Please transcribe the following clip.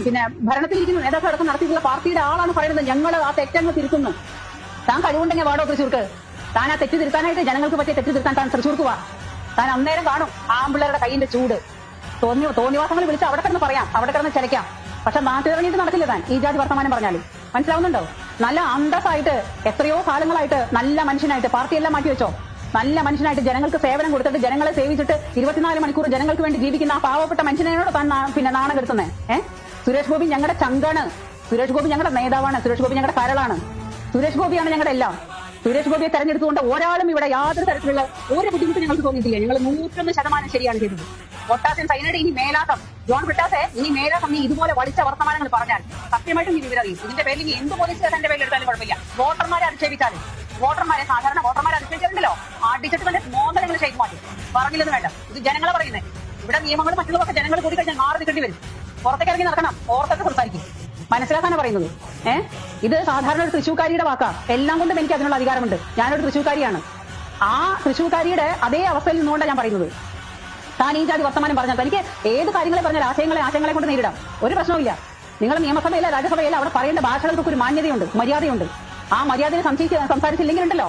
പിന്നെ ഭരണത്തിലിരിക്കുന്ന നേതാക്കൾ അടക്കം നടത്തിയിട്ടുള്ള പാർട്ടിയുടെ ആളാണ് പറയുന്നത് ഞങ്ങൾ ആ തെറ്റങ്ങ് തിരുത്തുന്നു. താൻ കഴിവുണ്ടെങ്കിൽ വാടോ തൃശ്ശൂർക്ക്. താൻ ആ തെറ്റ് തിരുത്താനായിട്ട് ജനങ്ങൾക്ക് പറ്റിയ തെറ്റ് തിരുത്താൻ താൻ തൃശ്ശൂർക്ക് വാ. താൻ അന്നേരം കാണും ആമ്പിള്ളേരുടെ കയ്യിന്റെ ചൂട്. തോന്നിവാസങ്ങൾ വിളിച്ച് അവിടെ കിടന്ന് പറയാം, അവിടെ കിടന്ന് ചലയ്ക്കാം. പക്ഷെ നാട്ടിലിറങ്ങിയിട്ട് നടക്കില്ല താൻ ഈ ജാതി വർത്തമാനം പറഞ്ഞാലും. മനസ്സിലാവുന്നുണ്ടോ? നല്ല അന്തസ്സായിട്ട് എത്രയോ കാലങ്ങളായിട്ട് നല്ല മനുഷ്യനായിട്ട് പാർട്ടിയെല്ലാം മാറ്റി വെച്ചോ, നല്ല മനുഷ്യനായിട്ട് ജനങ്ങൾക്ക് സേവനം കൊടുത്തിട്ട് ജനങ്ങളെ സേവിച്ചിട്ട് 24 മണിക്കൂർ ജനങ്ങൾക്ക് വേണ്ടി ജീവിക്കുന്ന ആ പാവപ്പെട്ട മനുഷ്യനോട് താൻ പിന്നെ നാണം കെടുത്തുന്നേ. സുരേഷ് ഗോപി ഞങ്ങളുടെ ചങ്കാണ്, സുരേഷ് ഗോപി ഞങ്ങളുടെ നേതാവാണ്, സുരേഷ് ഗോപി ഞങ്ങളുടെ കരളാണ്, സുരേഷ് ഗോപിയാണ് ഞങ്ങളുടെ എല്ലാം. സുരേഷ് ഗോപിയെ തെരഞ്ഞെടുത്തുകൊണ്ട് ഒരാളും ഇവിടെ യാതൊരു തരത്തിലുള്ള ഒരു ബുദ്ധിമുട്ട് ഞങ്ങൾക്ക് തോന്നിയിട്ടില്ല. ഞങ്ങൾ 101% ശരിയാണ് ചെയ്തത്. പൊട്ടാസ്യം സൈനൈഡ് ഇനി മേലാക്കം, ജോൺ ബ്രിട്ടാസെ ഇനി മേലാക്കം നീ ഇതുപോലെ വലിച്ച വർത്തമാനങ്ങൾ പറഞ്ഞാൽ സത്യമായിട്ടും നീ വിവരറിയും. ഇതിന്റെ പേരിൽ നീ എന്ത് പോലീസ് സ്റ്റേഷന്റെ പേരിൽ എടുത്താലും കുഴപ്പമില്ല. വോട്ടർമാരെ അധിക്ഷേപിച്ചാലും, സാധാരണ വോട്ടർമാരെ അധിക്ഷേപിച്ചിട്ടുണ്ടല്ലോ, അടിച്ചിട്ട് തന്നെ മോന്തരങ്ങൾ ഷെയ്ക്ക് മാറ്റി പറഞ്ഞില്ലെന്ന് വേണ്ട. ഇത് ജനങ്ങളെ പറയുന്നത്. ഇവിടെ നിയമങ്ങൾ മറ്റുള്ളതൊക്കെ ജനങ്ങൾ കൂടി കഴിഞ്ഞാൽ മാറി നിൽക്കേണ്ടി വരും. പുറത്തേക്ക് ഇറങ്ങി നടക്കണം, ഓർത്തൊക്കെ സംസാരിക്കും. മനസ്സിലാക്കാനാണ് പറയുന്നത്. ഇത് സാധാരണ ഒരു തൃശ്ശൂക്കാരിയുടെ വാക്കാ. എല്ലാം കൊണ്ടും എനിക്ക് അതിനുള്ള അധികാരമുണ്ട്. ഞാനൊരു തൃശ്ശൂക്കാരിയാണ്. ആ തൃശ്ശൂക്കാരിയുടെ അതേ അവസ്ഥയിൽ നിന്നുകൊണ്ടാണ് ഞാൻ പറയുന്നത്. താൻ ഈ ജാതി വർത്തമാനം പറഞ്ഞാൽ തനിക്ക് ഏത് കാര്യങ്ങളെ പറഞ്ഞാൽ ആശയങ്ങളെ കൊണ്ട് നേരിടാം, ഒരു പ്രശ്നവുമില്ല. നിങ്ങൾ നിയമസഭയിലെ രാജ്യസഭയിലെ അവിടെ പറയേണ്ട ഭാഷകൾക്കൊക്കെ ഒരു മാന്യതയുണ്ട്, മര്യാദയുണ്ട്. ആ മര്യാദയെ സംസാരിച്ചില്ലെങ്കിലുണ്ടല്ലോ